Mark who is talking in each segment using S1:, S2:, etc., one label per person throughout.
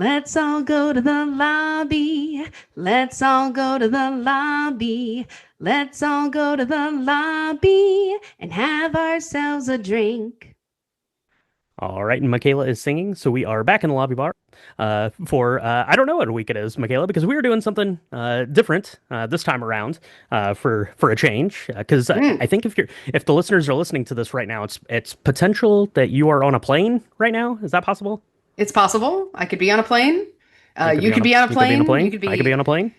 S1: Let's all go to the lobby. Let's all go to the lobby. Let's all go to the lobby and have ourselves a drink.
S2: All right, and Michaela is singing, so we are back in the lobby bar for I don't know what week it is, Michaela, because we are doing something different this time around for a change. Because I
S1: Mm,
S2: think if the listeners are listening to this right now, it's potential that you are on a plane right now. Is that possible?
S1: it's possible. I could be on a plane. You could be on a
S2: You could be on a
S1: plane. You
S2: plane.
S1: could
S2: I could be
S1: be
S2: on a plane.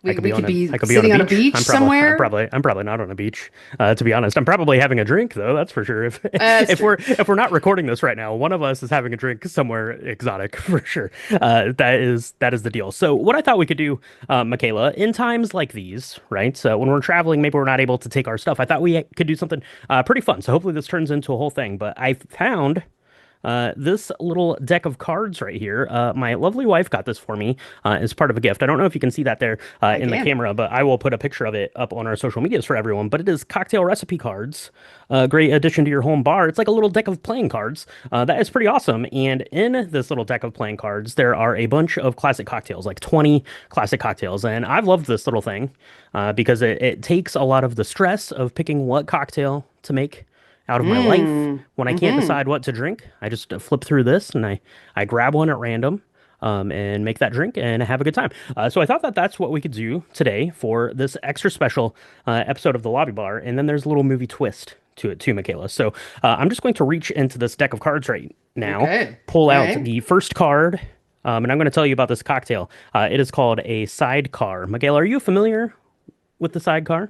S1: we could
S2: I
S1: be
S2: could be on a
S1: sitting on a
S2: beach.
S1: beach somewhere.
S2: I'm probably not on a beach. To be honest, I'm probably having a drink though. That's for sure. If
S1: That's true.
S2: if we're not recording this right now, one of us is having a drink somewhere exotic for sure. That is the deal. So what I thought we could do, Michaela, in times like these, right? So when we're traveling, maybe we're not able to take our stuff. I thought we could do something pretty fun. So hopefully this turns into a whole thing. But I found this little deck of cards right here. My lovely wife got this for me as part of a gift. I don't know if you can see that there
S1: I
S2: in the
S1: can.
S2: camera, but I will put a picture of it up on our social medias for everyone. But it is cocktail recipe cards. A great addition to your home bar. It's like a little deck of playing cards. That is pretty awesome. And in this little deck of playing cards, there are a bunch of classic cocktails, like 20 classic cocktails. And I've loved this little thing because it takes a lot of the stress of picking what cocktail to make out of my life.
S1: Mm.
S2: When I can't
S1: Hmm.
S2: decide what to drink, I just flip through this and I grab one at random and make that drink and have a good time. So I thought that that's what we could do today for this extra special episode of the Lobby Bar. And then there's a little movie twist to it too, Michaela. So I'm just going to reach into this deck of cards right now,
S1: Okay.
S2: pull
S1: All
S2: out
S1: right.
S2: the first card, and I'm going to tell you about this cocktail. It is called a sidecar. Michaela, are you familiar with the sidecar?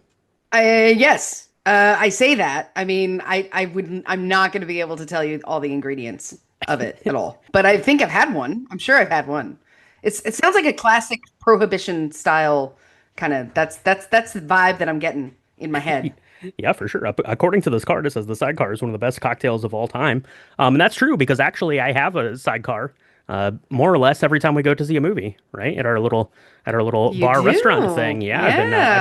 S1: Yes. I say that. I mean, I wouldn't, I'm not going to be able to tell you all the ingredients of it at all. But I think I've had one. I'm sure I've had one. It sounds like a classic prohibition style kind of that's the vibe that I'm getting in my head.
S2: Yeah, for sure. According to this card, it says the sidecar is one of the best cocktails of all time. And that's true because actually I have a sidecar more or less every time we go to see a movie, right? At our little
S1: You
S2: bar restaurant thing.
S1: do?
S2: Yeah, I've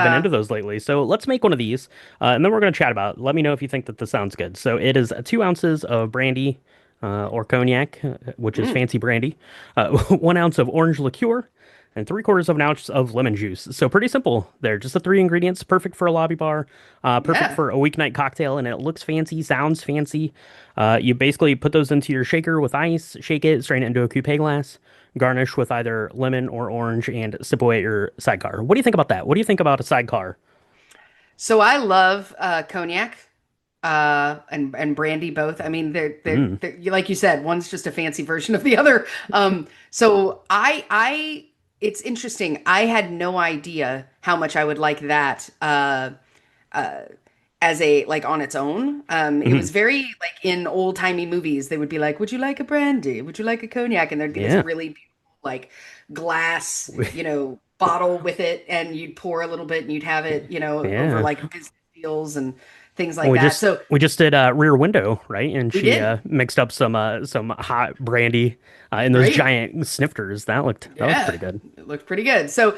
S2: been into
S1: Yeah.
S2: those lately. So let's make one of these, and then we're gonna chat about it. Let me know if you think that this sounds good. So it is 2 ounces of brandy or cognac, which is
S1: Mm.
S2: fancy brandy, 1 ounce of orange liqueur, and 3/4 of an ounce of lemon juice. So pretty simple there. Just the three ingredients, perfect for a lobby bar, perfect
S1: Yeah.
S2: for a weeknight cocktail, and it looks fancy, sounds fancy. You basically put those into your shaker with ice, shake it, strain it into a coupe glass, garnish with either lemon or orange, and sip away at your sidecar. What do you think about that? What do you think about a sidecar?
S1: So I love cognac and brandy both. I mean,
S2: Mm.
S1: like you said, one's just a fancy version of the other. So it's interesting. I had no idea how much I would like that uh, as a like on its own. It
S2: Mhm.
S1: was very like in old timey movies. They would be like, "Would you like a brandy? Would you like a cognac?" And there'd be this
S2: Yeah.
S1: really beautiful like glass, bottle with it, and you'd pour a little bit and you'd have it, over
S2: Yeah.
S1: like business deals and things
S2: Well,
S1: like that. So
S2: we just did Rear Window, right? And
S1: we
S2: she
S1: did
S2: mixed up some hot brandy in those
S1: great.
S2: giant snifters. That looked pretty
S1: Yeah,
S2: good.
S1: it looked pretty good. So,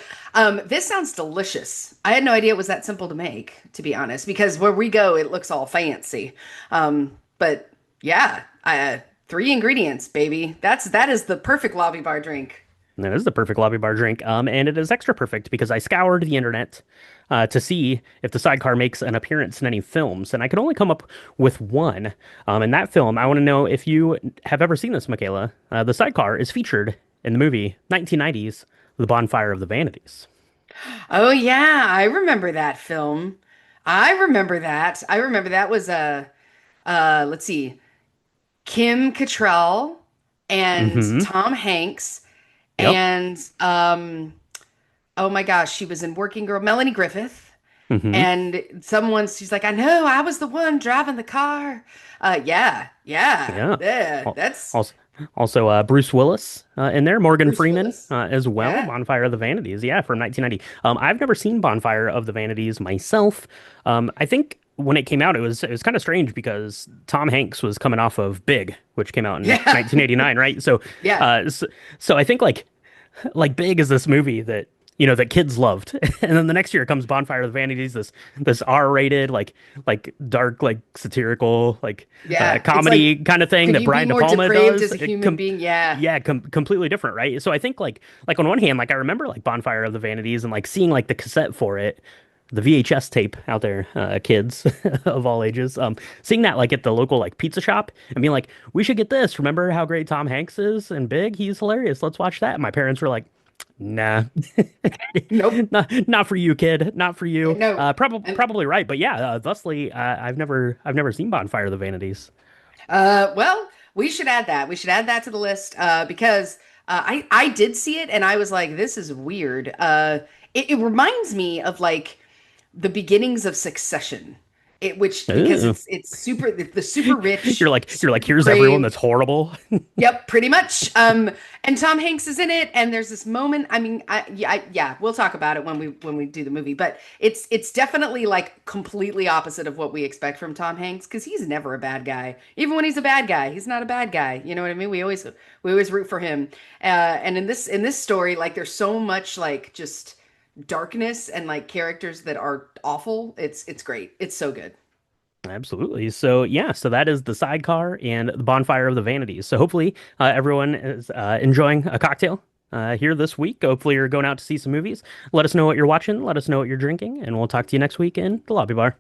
S1: this sounds delicious. I had no idea it was that simple to make, to be honest, because where we go, it looks all fancy. But yeah, three ingredients, baby. That is the perfect lobby bar drink.
S2: And that is the perfect lobby bar drink. And it is extra perfect because I scoured the internet to see if the sidecar makes an appearance in any films, and I could only come up with one. And that film, I want to know if you have ever seen this, Michaela. The sidecar is featured in the movie 1990's The Bonfire of the Vanities.
S1: Oh yeah, I remember that film. I remember that. I remember that was let's see, Kim Cattrall and
S2: Mm-hmm.
S1: Tom Hanks
S2: Yep.
S1: and oh my gosh, she was in Working Girl, Melanie Griffith.
S2: Mm-hmm.
S1: And she's like, I know, I was the one driving the car. Yeah, yeah,
S2: Yeah.
S1: yeah.
S2: Al-
S1: That's
S2: Also, Bruce Willis in there, Morgan
S1: Bruce
S2: Freeman
S1: Willis.
S2: as well.
S1: Yeah.
S2: Bonfire of the Vanities, yeah, from 1990. I've never seen Bonfire of the Vanities myself. I think when it came out, it was kind of strange because Tom Hanks was coming off of Big, which came out in
S1: Yeah.
S2: 1989, right? So,
S1: Yeah.
S2: uh, so, so I think like Big is this movie that that kids loved. And then the next year comes Bonfire of the Vanities, this R-rated, like dark, like satirical, like
S1: Yeah, it's like,
S2: comedy kind of thing
S1: could
S2: that
S1: you be
S2: Brian De
S1: more
S2: Palma
S1: depraved
S2: does.
S1: as a human being? Yeah.
S2: Yeah, completely different, right? So I think like on one hand, like I remember like Bonfire of the Vanities and like seeing like the cassette for it, the VHS tape out there, kids of all ages, seeing that like at the local like pizza shop and being like, we should get this. Remember how great Tom Hanks is and Big? He's hilarious. Let's watch that. And my parents were like, nah,
S1: Nope.
S2: not for you, kid. Not for
S1: Yeah,
S2: you.
S1: no. And
S2: Probably right. But yeah, thusly, I've never seen Bonfire of the Vanities.
S1: well, we should add that. We should add that to the list because I did see it and I was like, this is weird. It reminds me of like the beginnings of Succession. It which because
S2: Ooh.
S1: it's super the super rich,
S2: You're like,
S1: super
S2: here's everyone
S1: depraved.
S2: that's horrible.
S1: Yep, pretty much. And Tom Hanks is in it, and there's this moment. I mean, yeah, we'll talk about it when we do the movie, but it's definitely like completely opposite of what we expect from Tom Hanks because he's never a bad guy. Even when he's a bad guy, he's not a bad guy. You know what I mean? We always root for him. And in this story, like there's so much like just darkness and like characters that are awful. It's great. It's so good.
S2: Absolutely. So yeah, so that is the Sidecar and the Bonfire of the Vanities. So hopefully everyone is enjoying a cocktail here this week. Hopefully you're going out to see some movies. Let us know what you're watching. Let us know what you're drinking, and we'll talk to you next week in the lobby bar.